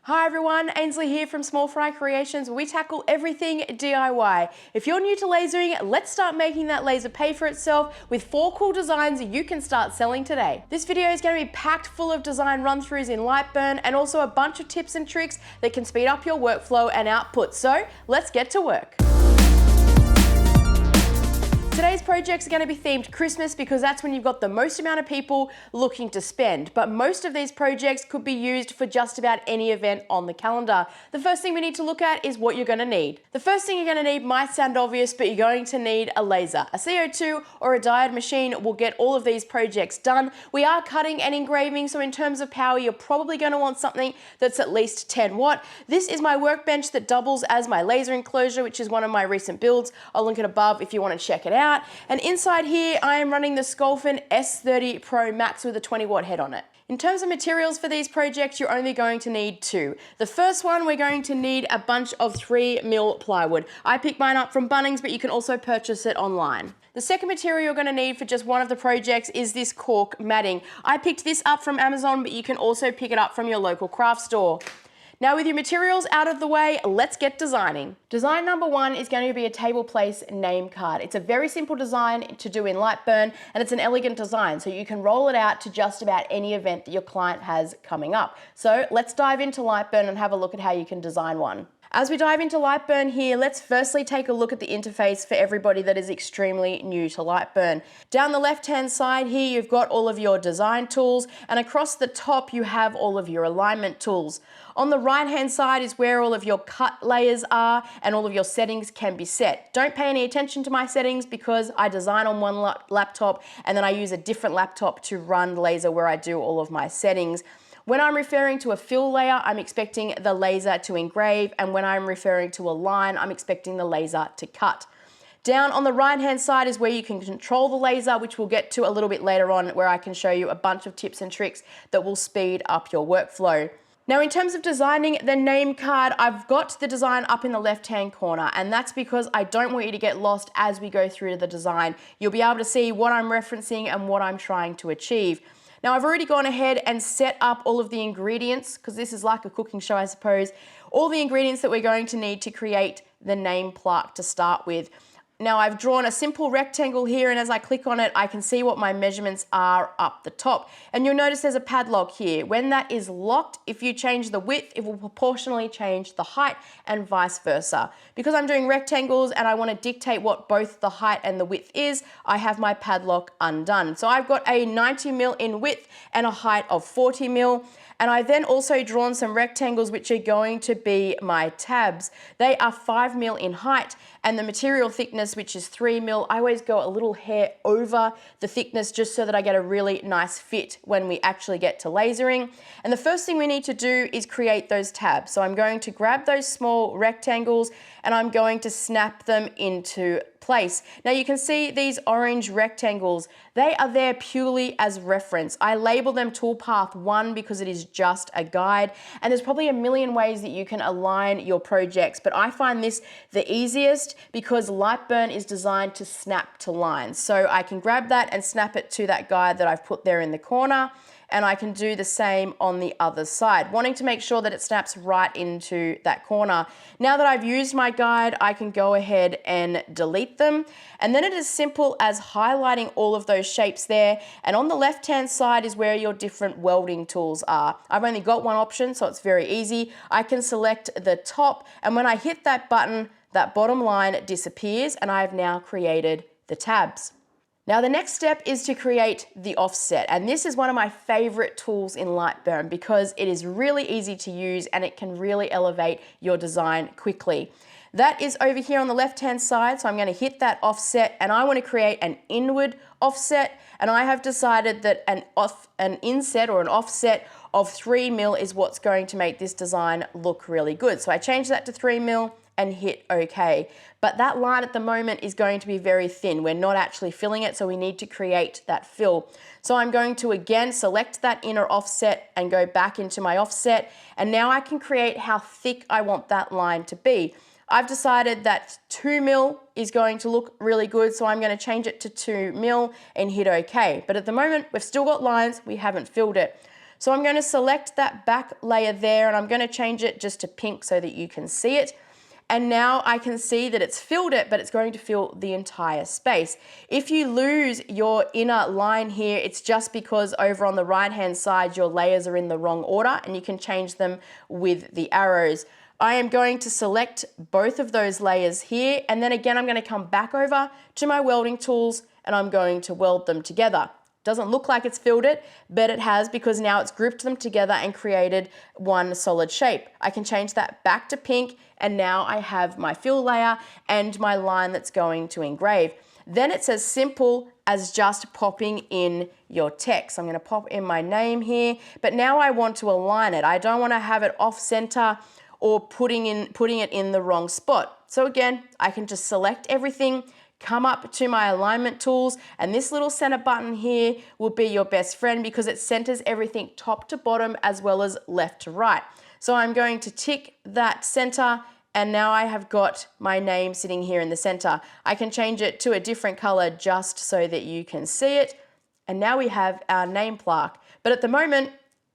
Hi everyone, Ainsley here from Small Fry Creations, where we tackle everything DIY. If you're new to lasering, let's start making that laser pay for itself with 4 cool designs you can start selling today. This video is going to be packed full of design run-throughs in Lightburn and also a bunch of tips and tricks that can speed up your workflow and output. So let's get to work. Today's projects are going to be themed Christmas because that's when you've got the most amount of people looking to spend. But most of these projects could be used for just about any event on the calendar. The first thing we need to look at is what you're going to need. The first thing you're going to need might sound obvious, but you're going to need a laser. A CO2 or a diode machine will get all of these projects done. We are cutting and engraving, so in terms of power, you're probably going to want something that's at least 10 watt. This is my workbench that doubles as my laser enclosure, which is one of my recent builds. I'll link it above if you want to check it out. And inside here, I am running the Sculpin S30 Pro Max with a 20 watt head on it. In terms of materials for these projects, you're only going to need 2. The first one, we're going to need a bunch of 3mm plywood. I picked mine up from Bunnings, but you can also purchase it online. The second material you're going to need for just one of the projects is this cork matting. I picked this up from Amazon, but you can also pick it up from your local craft store. Now with your materials out of the way, let's get designing. Design number 1 is going to be a table place name card. It's a very simple design to do in Lightburn, and it's an elegant design, so you can roll it out to just about any event that your client has coming up. So let's dive into Lightburn and have a look at how you can design one. As we dive into Lightburn here, let's firstly take a look at the interface for everybody that is extremely new to Lightburn. Down the left-hand side here, you've got all of your design tools, and across the top, you have all of your alignment tools. On the right-hand side is where all of your cut layers are and all of your settings can be set. Don't pay any attention to my settings because I design on one laptop and then I use a different laptop to run laser where I do all of my settings. When I'm referring to a fill layer, I'm expecting the laser to engrave, and when I'm referring to a line, I'm expecting the laser to cut. Down on the right-hand side is where you can control the laser, which we'll get to a little bit later on, where I can show you a bunch of tips and tricks that will speed up your workflow. Now, in terms of designing the name card, I've got the design up in the left-hand corner, and that's because I don't want you to get lost as we go through the design. You'll be able to see what I'm referencing and what I'm trying to achieve. Now, I've already gone ahead and set up all of the ingredients, because this is like a cooking show, I suppose, all the ingredients that we're going to need to create the name plaque to start with. Now, I've drawn a simple rectangle here, and as I click on it, I can see what my measurements are up the top. And you'll notice there's a padlock here. When that is locked, if you change the width, it will proportionally change the height and vice versa. Because I'm doing rectangles and I want to dictate what both the height and the width is, I have my padlock undone. So I've got a 90mm in width and a height of 40mm. And I then also drawn some rectangles which are going to be my tabs. They are 5mm in height, and the material thickness, which is 3mm, I always go a little hair over the thickness just so that I get a really nice fit when we actually get to lasering. And the first thing we need to do is create those tabs. So I'm going to grab those small rectangles and I'm going to snap them into place. Now you can see these orange rectangles, they are there purely as reference. I label them toolpath 1 because it is just a guide, and there's probably a million ways that you can align your projects, but I find this the easiest because Lightburn is designed to snap to lines. So I can grab that and snap it to that guide that I've put there in the corner, and I can do the same on the other side, wanting to make sure that it snaps right into that corner. Now that I've used my guide, I can go ahead and delete them. And then it is simple as highlighting all of those shapes there. And on the left-hand side is where your different welding tools are. I've only got one option, so it's very easy. I can select the top, and when I hit that button, that bottom line disappears, and I've now created the tabs. Now the next step is to create the offset, and this is one of my favorite tools in Lightburn because it is really easy to use and it can really elevate your design quickly. That is over here on the left-hand side, so I'm going to hit that offset, and I want to create an inward offset, and I have decided that an inset or an offset of 3mm is what's going to make this design look really good. So I changed that to 3mm and hit OK. But that line at the moment is going to be very thin. We're not actually filling it, so we need to create that fill. So I'm going to again select that inner offset and go back into my offset, and now I can create how thick I want that line to be. I've decided that 2mm is going to look really good, so I'm going to change it to 2mm and hit OK. But at the moment, we've still got lines, we haven't filled it. So I'm going to select that back layer there, and I'm going to change it just to pink so that you can see it. And now I can see that it's filled it, but it's going to fill the entire space. If you lose your inner line here, it's just because over on the right-hand side, your layers are in the wrong order, and you can change them with the arrows. I am going to select both of those layers here, and then again, I'm going to come back over to my welding tools, and I'm going to weld them together. Doesn't look like it's filled it, but it has, because now it's grouped them together and created one solid shape. I can change that back to pink, and now I have my fill layer and my line that's going to engrave. Then it's as simple as just popping in your text. I'm going to pop in my name here, but now I want to align it. I don't want to have it off center or putting it in the wrong spot. So again, I can just select everything, come up to my alignment tools, and this little center button here will be your best friend because it centers everything top to bottom as well as left to right. So I'm going to tick that center, and now I have got my name sitting here in the center. I can change it to a different color just so that you can see it. And now we have our name plaque. But at the moment,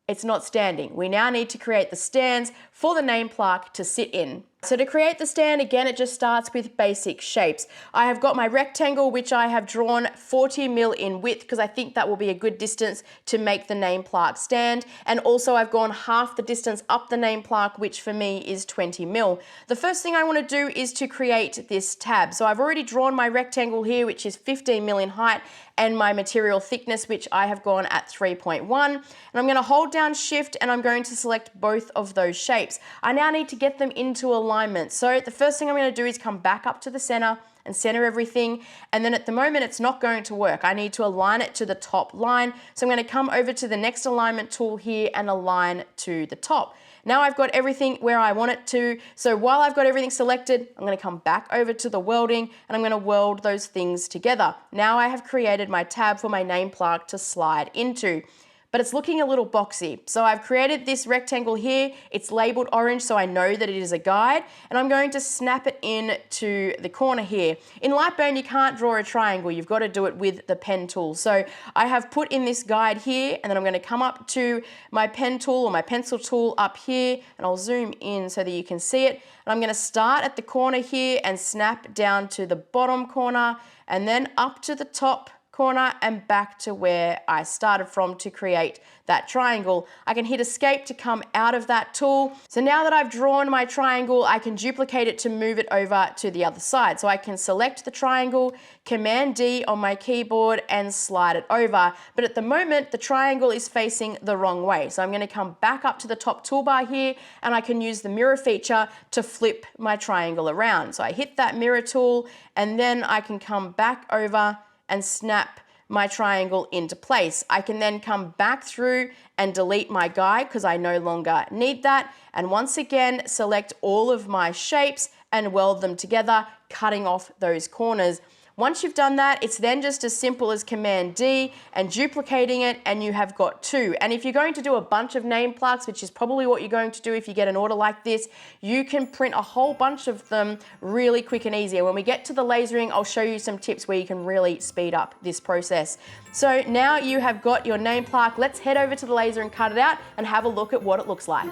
it's not standing. We now need to create the stands for the name plaque to sit in. So to create the stand, again, it just starts with basic shapes. I have got my rectangle, which I have drawn 40 mil in width because I think that will be a good distance to make the name plaque stand. And also I've gone half the distance up the name plaque, which for me is 20 mil. The first thing I want to do is to create this tab. So I've already drawn my rectangle here, which is 15 mil in height, and my material thickness, which I have gone at 3.1. And I'm going to hold down Shift, and I'm going to select both of those shapes. I now need to get them into alignment. So the first thing I'm going to do is come back up to the center and center everything. And then at the moment, it's not going to work. I need to align it to the top line. So I'm going to come over to the next alignment tool here and align to the top. Now I've got everything where I want it to. So while I've got everything selected, I'm going to come back over to the welding, and I'm going to weld those things together. Now I have created my tab for my name plaque to slide into, but it's looking a little boxy. So I've created this rectangle here. It's labeled orange, so I know that it is a guide, and I'm going to snap it in to the corner here. In Lightburn, you can't draw a triangle. You've got to do it with the pen tool. So I have put in this guide here, and then I'm going to come up to my pen tool or my pencil tool up here, and I'll zoom in so that you can see it. And I'm going to start at the corner here and snap down to the bottom corner, and then up to the top corner and back to where I started from to create that triangle. I can hit escape to come out of that tool. So now that I've drawn my triangle, I can duplicate it to move it over to the other side. So I can select the triangle, Command D on my keyboard, and slide it over. But at the moment, the triangle is facing the wrong way. So I'm going to come back up to the top toolbar here, and I can use the mirror feature to flip my triangle around. So I hit that mirror tool, and then I can come back over and snap my triangle into place. I can then come back through and delete my guide because I no longer need that. And once again, select all of my shapes and weld them together, cutting off those corners. Once you've done that, it's then just as simple as Command D and duplicating it, and you have got two. And if you're going to do a bunch of name plaques, which is probably what you're going to do if you get an order like this, you can print a whole bunch of them really quick and easy. And when we get to the lasering, I'll show you some tips where you can really speed up this process. So now you have got your name plaque. Let's head over to the laser and cut it out and have a look at what it looks like.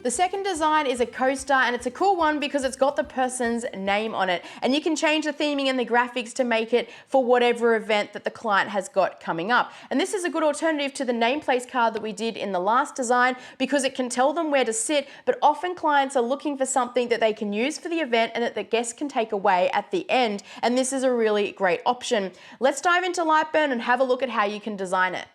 The second design is a coaster, and it's a cool one because it's got the person's name on it, and you can change the theming and the graphics to make it for whatever event that the client has got coming up. And this is a good alternative to the name place card that we did in the last design because it can tell them where to sit, but often clients are looking for something that they can use for the event and that the guests can take away at the end, and this is a really great option. Let's dive into Lightburn and have a look at how you can design it.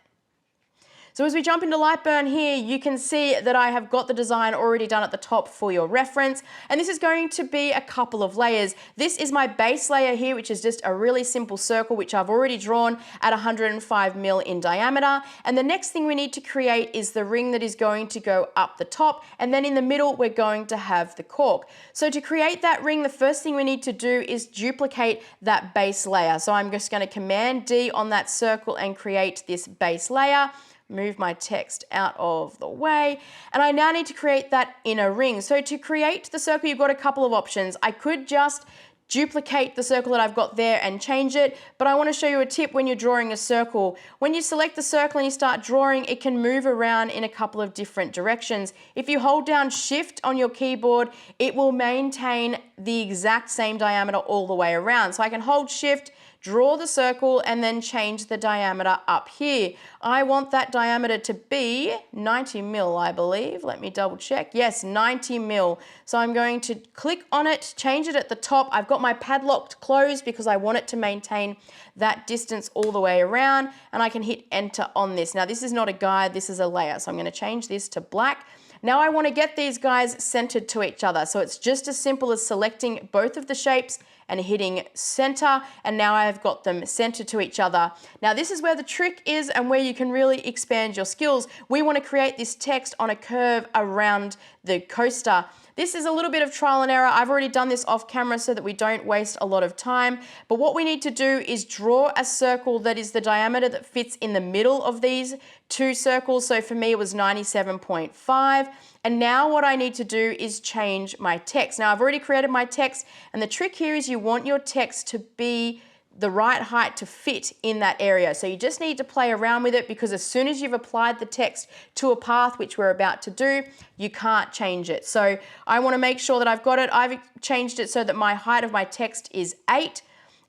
So as we jump into Lightburn here, you can see that I have got the design already done at the top for your reference. And this is going to be a couple of layers. This is my base layer here, which is just a really simple circle, which I've already drawn at 105 mil in diameter. And the next thing we need to create is the ring that is going to go up the top. And then in the middle, we're going to have the cork. So to create that ring, the first thing we need to do is duplicate that base layer. So I'm just going to Command D on that circle and create this base layer. Move my text out of the way. And I now need to create that inner ring. So to create the circle, you've got a couple of options. I could just duplicate the circle that I've got there and change it, but I want to show you a tip when you're drawing a circle. When you select the circle and you start drawing, it can move around in a couple of different directions. If you hold down Shift on your keyboard, it will maintain the exact same diameter all the way around. So I can hold Shift, draw the circle, and then change the diameter up here. I want that diameter to be 90 mil, I believe. Let me double check. Yes, 90 mil. So I'm going to click on it, change it at the top. I've got my padlocked closed because I want it to maintain that distance all the way around, and I can hit enter on this. Now this is not a guide, this is a layer. So I'm going to change this to black. Now I want to get these guys centered to each other. So it's just as simple as selecting both of the shapes and hitting center, and now I've got them centered to each other. Now this is where the trick is and where you can really expand your skills. We want to create this text on a curve around the coaster. This is a little bit of trial and error. I've already done this off camera so that we don't waste a lot of time. But what we need to do is draw a circle that is the diameter that fits in the middle of these two circles. So for me, it was 97.5. And now what I need to do is change my text. Now I've already created my text, and the trick here is you want your text to be the right height to fit in that area. So you just need to play around with it, because as soon as you've applied the text to a path, which we're about to do, you can't change it. So I want to make sure that I've got it. I've changed it so that my height of my text is 8.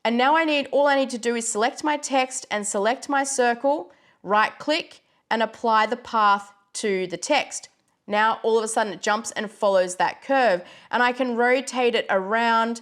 And now all I need to do is select my text and select my circle, right click, and apply the path to the text. Now all of a sudden it jumps and follows that curve, and I can rotate it around.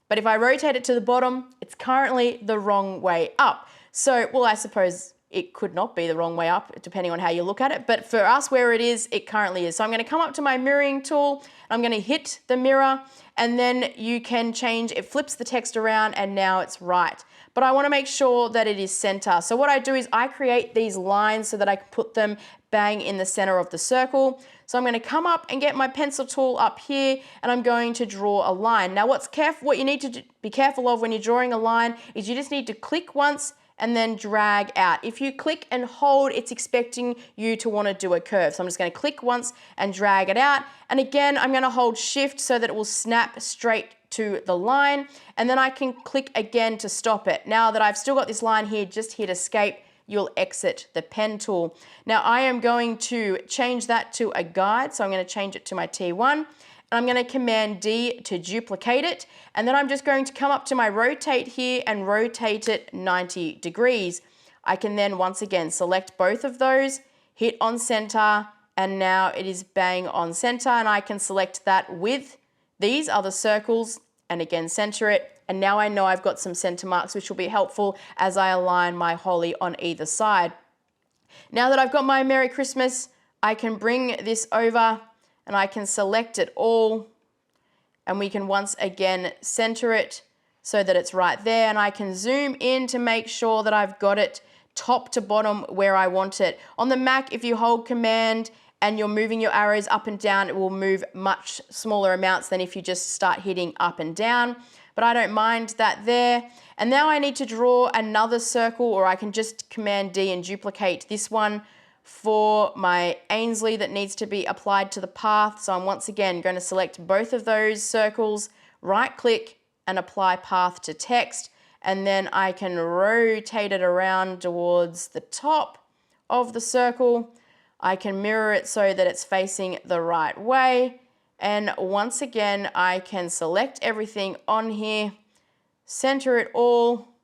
But if I rotate it to the bottom, it's currently the wrong way up. So, well, I suppose it could not be the wrong way up, depending on how you look at it. But for us, where it is, it currently is. So I'm going to come up to my mirroring tool, and I'm going to hit the mirror, and then you can change, it flips the text around, and now it's right. But I want to make sure that it is center. So what I do is I create these lines so that I can put them bang in the center of the circle. So I'm going to come up and get my pencil tool up here, and I'm going to draw a line. Now what you need to be careful of when you're drawing a line is you just need to click once and then drag out. If you click and hold, it's expecting you to want to do a curve. So I'm just going to click once and drag it out. And again, I'm going to hold Shift so that it will snap straight to the line. And then I can click again to stop it. Now that I've still got this line here, just hit Escape. You'll exit the pen tool. Now I am going to change that to a guide. So I'm going to change it to my T1. And I'm going to Command D to duplicate it. And then I'm just going to come up to my rotate here and rotate it 90 degrees. I can then once again select both of those, hit on center, and now it is bang on center. And I can select that with these other circles and again center it. And now I know I've got some center marks, which will be helpful as I align my holly on either side. Now that I've got my Merry Christmas, I can bring this over and I can select it all, and we can once again center it so that it's right there, and I can zoom in to make sure that I've got it top to bottom where I want it. On the Mac, if you hold Command and you're moving your arrows up and down, it will move much smaller amounts than if you just start hitting up and down, but I don't mind that there. And now I need to draw another circle, or I can just Command D and duplicate this one for my Ainsley that needs to be applied to the path. So I'm once again going to select both of those circles, right click and apply path to text. And then I can rotate it around towards the top of the circle. I can mirror it so that it's facing the right way. And once again, I can select everything on here, center it all,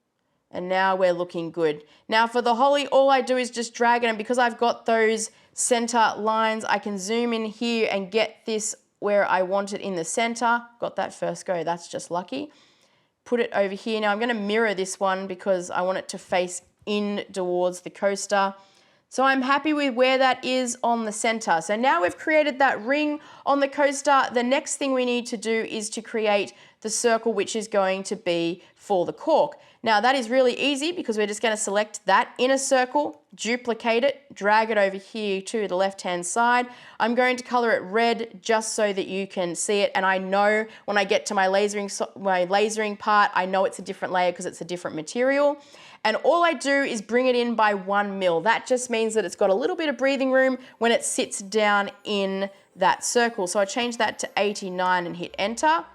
and now we're looking good. Now for the holly, all I do is just drag it, and because I've got those center lines, I can zoom in here and get this where I want it in the center. Got that first go, that's just lucky. Put it over here. Now I'm gonna mirror this one because I want it to face in towards the coaster. So I'm happy with where that is on the center. So now we've created that ring on the coaster. The next thing we need to do is to create the circle, which is going to be for the cork. Now that is really easy because we're just going to select that inner circle, duplicate it, drag it over here to the left-hand side. I'm going to color it red just so that you can see it. And I know when I get to my lasering part, I know it's a different layer because it's a different material. And all I do is bring it in by 1 mil. That just means that it's got a little bit of breathing room when it sits down in that circle. So I change that to 89 and hit enter.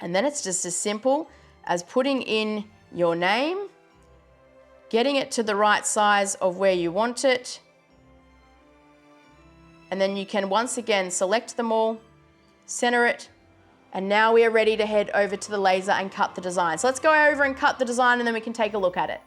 And then it's just as simple as putting in your name, getting it to the right size of where you want it. And then you can once again select them all, center it, and now we are ready to head over to the laser and cut the design. So let's go over and cut the design and then we can take a look at it.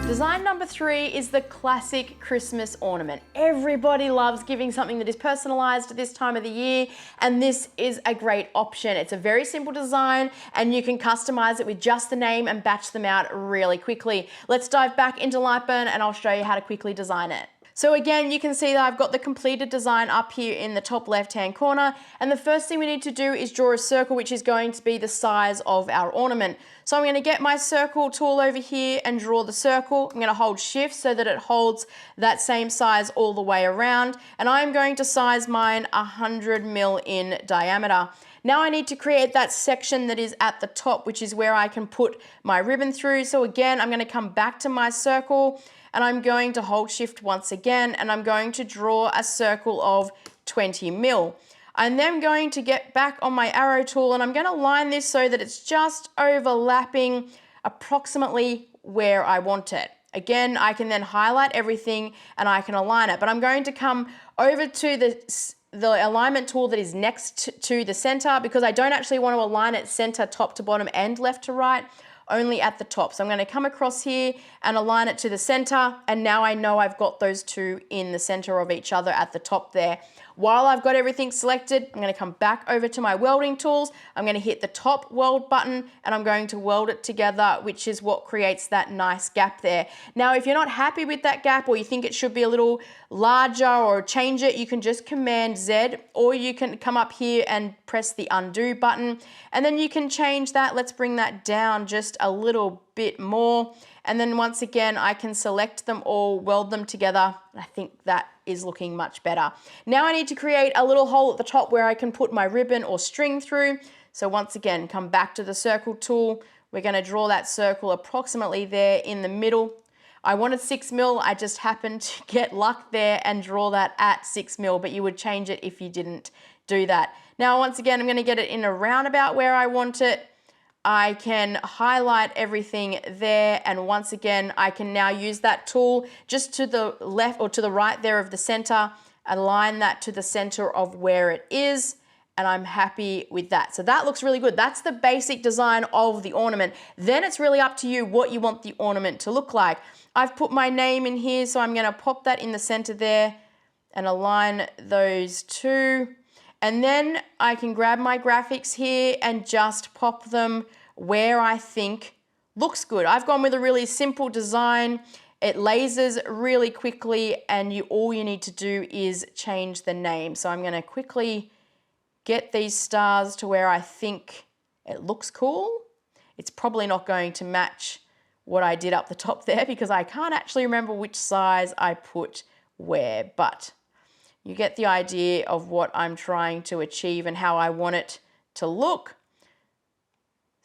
Design number 3 is the classic Christmas ornament. Everybody loves giving something that is personalized this time of the year, and this is a great option. It's a very simple design and you can customize it with just the name and batch them out really quickly. Let's dive back into Lightburn and I'll show you how to quickly design it. So again, you can see that I've got the completed design up here in the top left-hand corner. And the first thing we need to do is draw a circle, which is going to be the size of our ornament. So I'm gonna get my circle tool over here and draw the circle. I'm gonna hold shift so that it holds that same size all the way around. And I'm going to size mine 100 mil in diameter. Now I need to create that section that is at the top, which is where I can put my ribbon through. So again, I'm gonna come back to my circle and I'm going to hold shift once again and I'm going to draw a circle of 20 mil. I'm then going to get back on my arrow tool and I'm going to line this so that it's just overlapping approximately where I want it. Again, I can then highlight everything and I can align it, but I'm going to come over to the alignment tool that is next to the center because I don't actually want to align it center, top to bottom and left to right, only at the top. So I'm going to come across here and align it to the center, and now I know I've got those two in the center of each other at the top there. While I've got everything selected, I'm going to come back over to my welding tools. I'm going to hit the top weld button and I'm going to weld it together, which is what creates that nice gap there. Now, if you're not happy with that gap or you think it should be a little larger or change it, you can just Command Z, or you can come up here and press the undo button and then you can change that. Let's bring that down just a little bit more. And then once again, I can select them all, weld them together. I think that is looking much better. Now I need to create a little hole at the top where I can put my ribbon or string through. So once again, come back to the circle tool. We're going to draw that circle approximately there in the middle. I wanted 6 mil. I just happened to get luck there and draw that at 6 mil, but you would change it if you didn't do that. Now, once again, I'm going to get it in a roundabout where I want it. I can highlight everything there, and once again I can now use that tool just to the left or to the right there of the center, align that to the center of where it is, and I'm happy with that. So that looks really good. That's the basic design of the ornament. Then it's really up to you what you want the ornament to look like. I've put my name in here, so I'm going to pop that in the center there and align those two. And then I can grab my graphics here and just pop them where I think looks good. I've gone with a really simple design. It lasers really quickly and all you need to do is change the name. So I'm going to quickly get these stars to where I think it looks cool. It's probably not going to match what I did up the top there because I can't actually remember which size I put where, but you get the idea of what I'm trying to achieve and how I want it to look.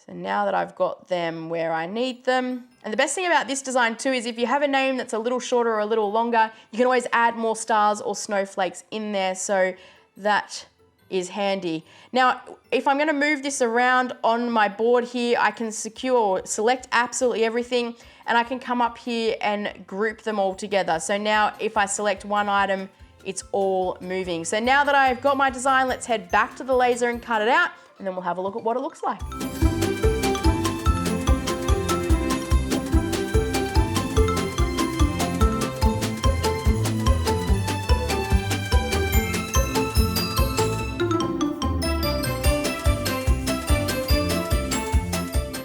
So now that I've got them where I need them, and the best thing about this design too is if you have a name that's a little shorter or a little longer, you can always add more stars or snowflakes in there, so that is handy. Now, if I'm going to move this around on my board here, I can secure or select absolutely everything, and I can come up here and group them all together. So now if I select one item, it's all moving. So now that I've got my design, let's head back to the laser and cut it out, and then we'll have a look at what it looks like.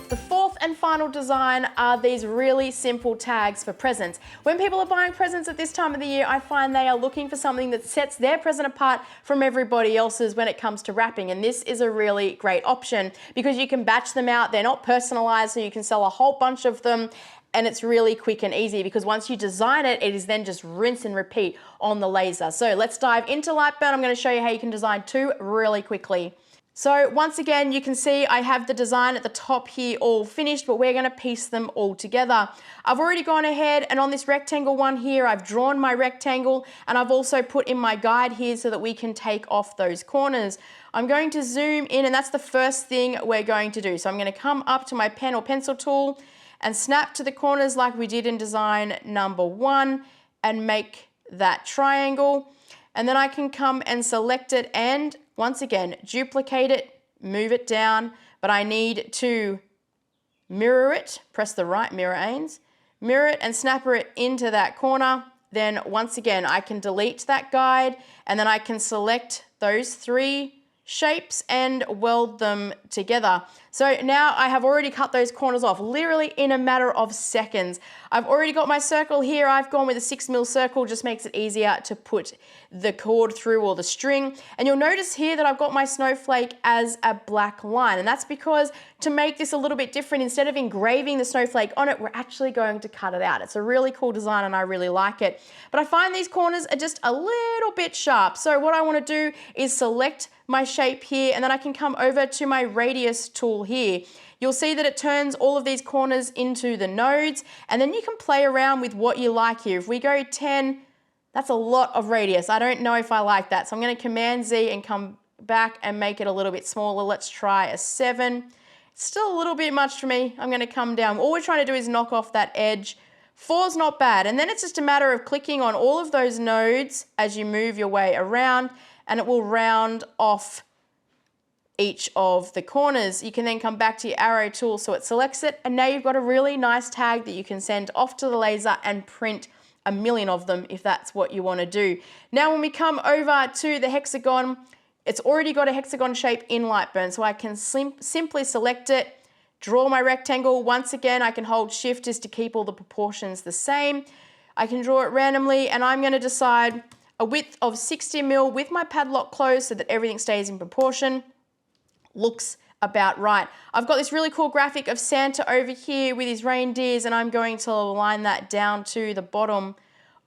The fourth and final design design are these really simple tags for presents. When people are buying presents at this time of the year, I find they are looking for something that sets their present apart from everybody else's when it comes to wrapping. And this is a really great option because you can batch them out. They're not personalized, so you can sell a whole bunch of them. And it's really quick and easy because once you design it, it is then just rinse and repeat on the laser. So let's dive into Lightburn. I'm going to show you how you can design two really quickly. So once again, you can see I have the design at the top here all finished, but we're going to piece them all together. I've already gone ahead and on this rectangle one here, I've drawn my rectangle and I've also put in my guide here so that we can take off those corners. I'm going to zoom in and that's the first thing we're going to do. So I'm going to come up to my pen or pencil tool and snap to the corners like we did in design number 1 and make that triangle. And then I can come and select it and once again, duplicate it, move it down, but I need to mirror it, press the right mirror aims, mirror it and snapper it into that corner. Then once again, I can delete that guide and then I can select those 3 shapes and weld them together. So now I have already cut those corners off, literally in a matter of seconds. I've already got my circle here. I've gone with a 6mm circle, just makes it easier to put the cord through or the string. And you'll notice here that I've got my snowflake as a black line. And that's because to make this a little bit different, instead of engraving the snowflake on it, we're actually going to cut it out. It's a really cool design and I really like it. But I find these corners are just a little bit sharp. So what I want to do is select my shape here and then I can come over to my radius tool here. You'll see that it turns all of these corners into the nodes and then you can play around with what you like here. If we go 10, that's a lot of radius. I don't know if I like that. So I'm going to Command Z and come back and make it a little bit smaller. Let's try a 7. It's still a little bit much for me. I'm going to come down. All we're trying to do is knock off that edge. 4's not bad. And then it's just a matter of clicking on all of those nodes as you move your way around and it will round off each of the corners. You can then come back to your arrow tool so it selects it and now you've got a really nice tag that you can send off to the laser and print a million of them if that's what you want to do. Now when we come over to the hexagon, it's already got a hexagon shape in Lightburn, so I can simply select it, draw my rectangle. Once again, I can hold shift just to keep all the proportions the same. I can draw it randomly and I'm going to decide a width of 60mm with my padlock closed so that everything stays in proportion. Looks about right. I've got this really cool graphic of Santa over here with his reindeers and I'm going to align that down to the bottom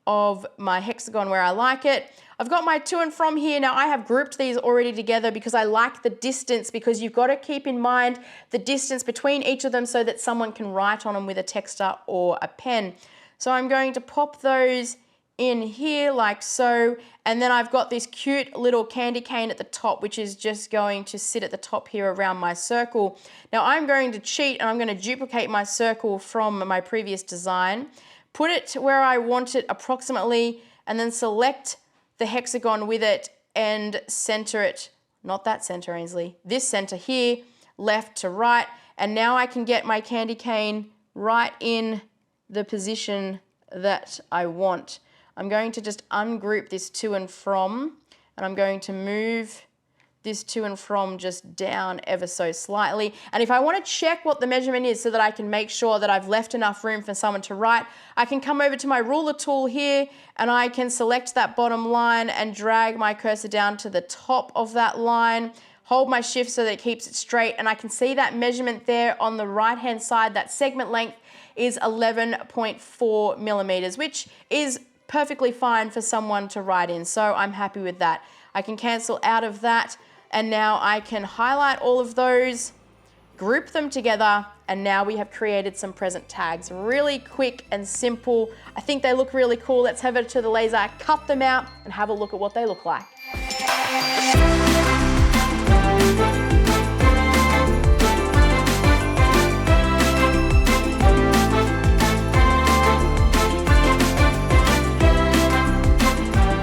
of my hexagon where I like it. I've got my to and from here. Now I have grouped these already together because I like the distance, because you've got to keep in mind the distance between each of them so that someone can write on them with a texter or a pen. So I'm going to pop those in here like so, and then I've got this cute little candy cane at the top which is just going to sit at the top here around my circle. Now I'm going to cheat and I'm going to duplicate my circle from my previous design, put it where I want it approximately, and then select the hexagon with it and center it, not that center Ainsley, this center here, left to right, and now I can get my candy cane right in the position that I want. I'm going to just ungroup this to and from, and I'm going to move this to and from just down ever so slightly. And if I want to check what the measurement is so that I can make sure that I've left enough room for someone to write, I can come over to my ruler tool here and I can select that bottom line and drag my cursor down to the top of that line, hold my shift so that it keeps it straight, and I can see that measurement there on the right hand side. That segment length is 11.4mm, which is perfectly fine for someone to write in, so I'm happy with that. I can cancel out of that, and now I can highlight all of those, group them together, and now we have created some present tags. Really quick and simple. I think they look really cool. Let's head over to the laser, cut them out, and have a look at what they look like.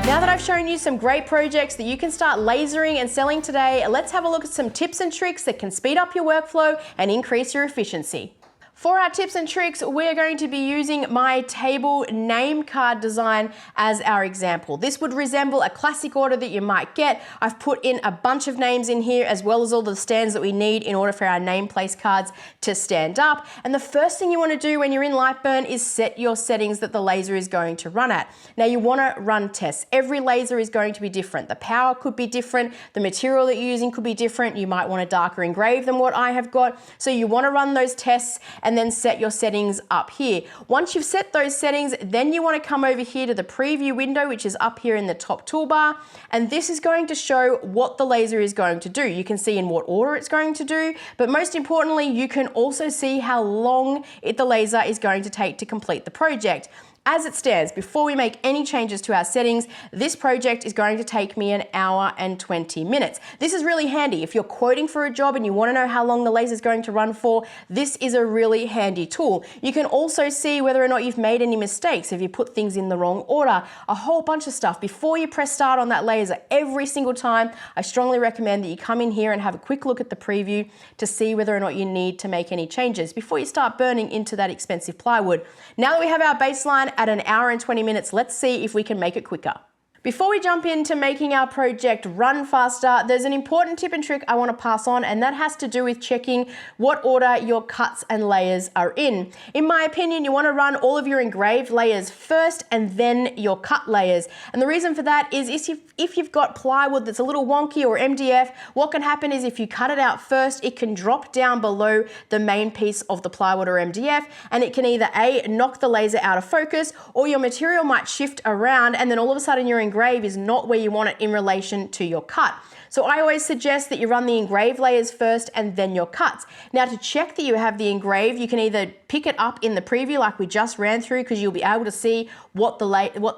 Now that I've shown you some great projects that you can start lasering and selling today, let's have a look at some tips and tricks that can speed up your workflow and increase your efficiency. For our tips and tricks, we're going to be using my table name card design as our example. This would resemble a classic order that you might get. I've put in a bunch of names in here as well as all the stands that we need in order for our name place cards to stand up. And the first thing you want to do when you're in Lightburn is set your settings that the laser is going to run at. Now you want to run tests. Every laser is going to be different. The power could be different. The material that you're using could be different. You might want a darker engrave than what I have got. So you want to run those tests and then set your settings up here. Once you've set those settings, then you want to come over here to the preview window, which is up here in the top toolbar. And this is going to show what the laser is going to do. You can see in what order it's going to do, but most importantly, you can also see how long the laser is going to take to complete the project. As it stands, before we make any changes to our settings, this project is going to take me 1 hour and 20 minutes. This is really handy. If you're quoting for a job and you want to know how long the laser is going to run for, this is a really handy tool. You can also see whether or not you've made any mistakes, if you put things in the wrong order, a whole bunch of stuff. Before you press start on that laser every single time, I strongly recommend that you come in here and have a quick look at the preview to see whether or not you need to make any changes before you start burning into that expensive plywood. Now that we have our baseline at 1 hour and 20 minutes, let's see if we can make it quicker. Before we jump into making our project run faster, there's an important tip and trick I want to pass on, and that has to do with checking what order your cuts and layers are in. In my opinion, you want to run all of your engraved layers first and then your cut layers. And the reason for that is if you've got plywood that's a little wonky or MDF, what can happen is if you cut it out first, it can drop down below the main piece of the plywood or MDF, and it can either A, knock the laser out of focus, or your material might shift around and then all of a sudden your engrave is not where you want it in relation to your cut. So I always suggest that you run the engraved layers first and then your cuts. Now to check that you have the engraved, you can either pick it up in the preview like we just ran through, because you'll be able to see what the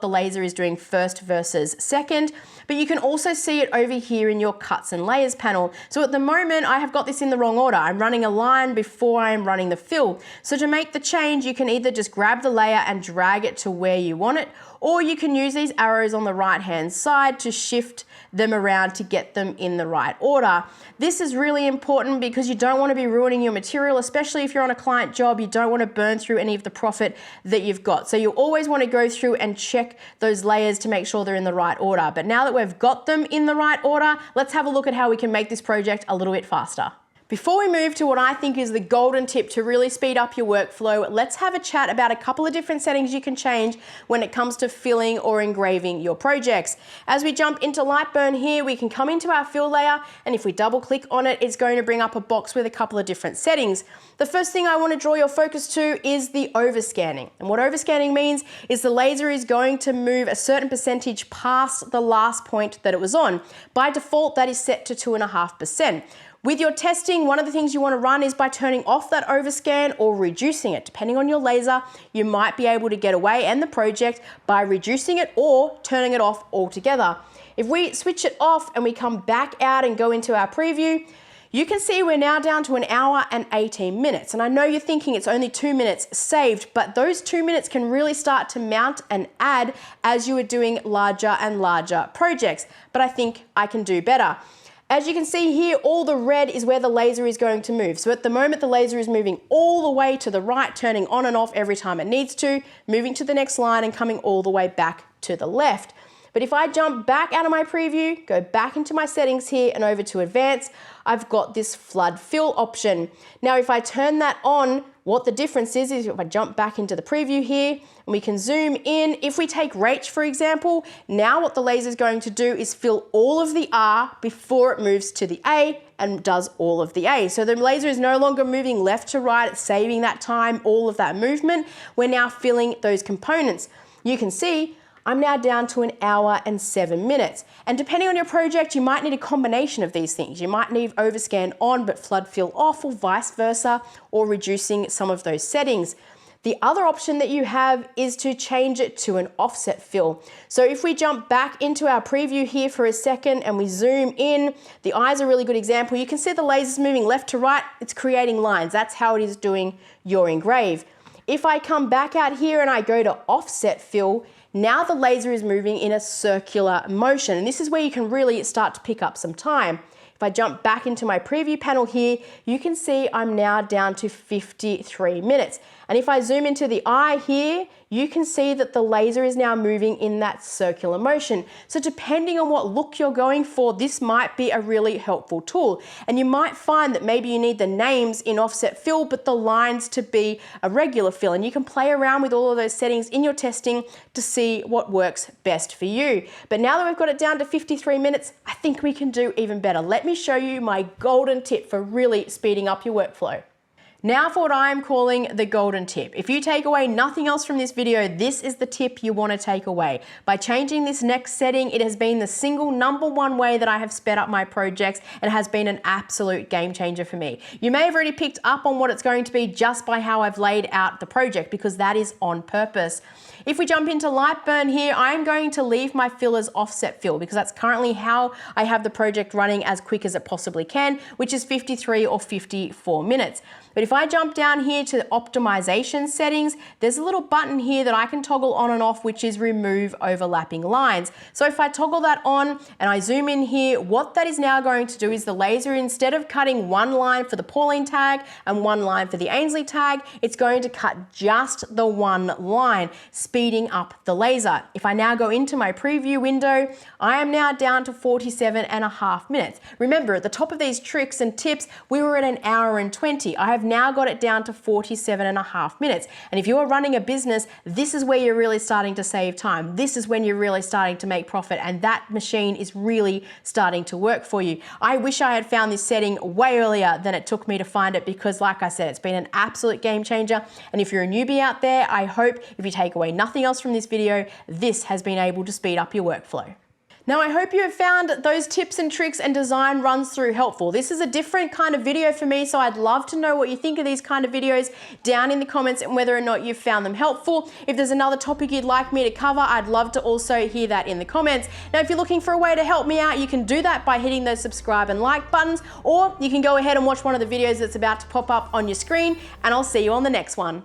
laser is doing first versus second, but you can also see it over here in your cuts and layers panel. So at the moment I have got this in the wrong order. I'm running a line before I'm running the fill. So to make the change, you can either just grab the layer and drag it to where you want it, or you can use these arrows on the right hand side to shift them around to get them in the right order. This is really important because you don't want to be ruining your material, especially if you're on a client job. You don't want to burn through any of the profit that you've got. So you always want to go through and check those layers to make sure they're in the right order. But now that we've got them in the right order, let's have a look at how we can make this project a little bit faster. Before we move to what I think is the golden tip to really speed up your workflow, let's have a chat about a couple of different settings you can change when it comes to filling or engraving your projects. As we jump into Lightburn here, we can come into our fill layer, and if we double click on it, it's going to bring up a box with a couple of different settings. The first thing I want to draw your focus to is the overscanning. And what overscanning means is the laser is going to move a certain percentage past the last point that it was on. By default, that is set to 2.5%. With your testing, one of the things you want to run is by turning off that overscan or reducing it. Depending on your laser, you might be able to get away and the project by reducing it or turning it off altogether. If we switch it off and we come back out and go into our preview, you can see we're now down to 1 hour and 18 minutes. And I know you're thinking it's only 2 minutes saved, but those 2 minutes can really start to mount and add as you are doing larger and larger projects. But I think I can do better. As you can see here, all the red is where the laser is going to move. So at the moment, the laser is moving all the way to the right, turning on and off every time it needs to, moving to the next line and coming all the way back to the left. But if I jump back out of my preview, go back into my settings here and over to advanced, I've got this flood fill option. Now, if I turn that on, what the difference is if I jump back into the preview here and we can zoom in, if we take Rach, for example, now what the laser is going to do is fill all of the R before it moves to the A and does all of the A. So the laser is no longer moving left to right, it's saving that time, all of that movement. We're now filling those components. You can see I'm now down to 1 hour and 7 minutes. And depending on your project, you might need a combination of these things. You might need overscan on but flood fill off, or vice versa, or reducing some of those settings. The other option that you have is to change it to an offset fill. So if we jump back into our preview here for a second and we zoom in, the eye's a really good example. You can see the laser's moving left to right. It's creating lines. That's how it is doing your engrave. If I come back out here and I go to offset fill, now the laser is moving in a circular motion. And this is where you can really start to pick up some time. If If I jump back into my preview panel here, you can see I'm now down to 53 minutes. And if I zoom into the eye here, you can see that the laser is now moving in that circular motion. So depending on what look you're going for, this might be a really helpful tool. And you might find that maybe you need the names in offset fill, but the lines to be a regular fill. And you can play around with all of those settings in your testing to see what works best for you. But now that we've got it down to 53 minutes, I think we can do even better. Let me show you my golden tip for really speeding up your workflow. Now for what I'm calling the golden tip. If you take away nothing else from this video, this is the tip you want to take away. By changing this next setting, it has been the single #1 way that I have sped up my projects and has been an absolute game changer for me. You may have already picked up on what it's going to be just by how I've laid out the project, because that is on purpose. If we jump into Lightburn here, I'm going to leave my fill as offset fill because that's currently how I have the project running as quick as it possibly can, which is 53 or 54 minutes. But if I jump down here to the optimization settings, there's a little button here that I can toggle on and off, which is remove overlapping lines. So if I toggle that on and I zoom in here, what that is now going to do is the laser, instead of cutting one line for the Pauline tag and one line for the Ainsley tag, it's going to cut just the one line, speeding up the laser. If I now go into my preview window, I am now down to 47.5 minutes. Remember, at the top of these tricks and tips, we were at 1 hour and 20. I have now got it down to 47.5 minutes. And if you're running a business, this is where you're really starting to save time. This is when you're really starting to make profit, and that machine is really starting to work for you. I wish I had found this setting way earlier than it took me to find it, because like I said, it's been an absolute game changer. And if you're a newbie out there, I hope if you take away nothing else from this video, this has been able to speed up your workflow. Now, I hope you have found those tips and tricks and design runs through helpful. This is a different kind of video for me, so I'd love to know what you think of these kind of videos down in the comments and whether or not you've found them helpful. If there's another topic you'd like me to cover, I'd love to also hear that in the comments. Now, if you're looking for a way to help me out, you can do that by hitting those subscribe and like buttons, or you can go ahead and watch one of the videos that's about to pop up on your screen, and I'll see you on the next one.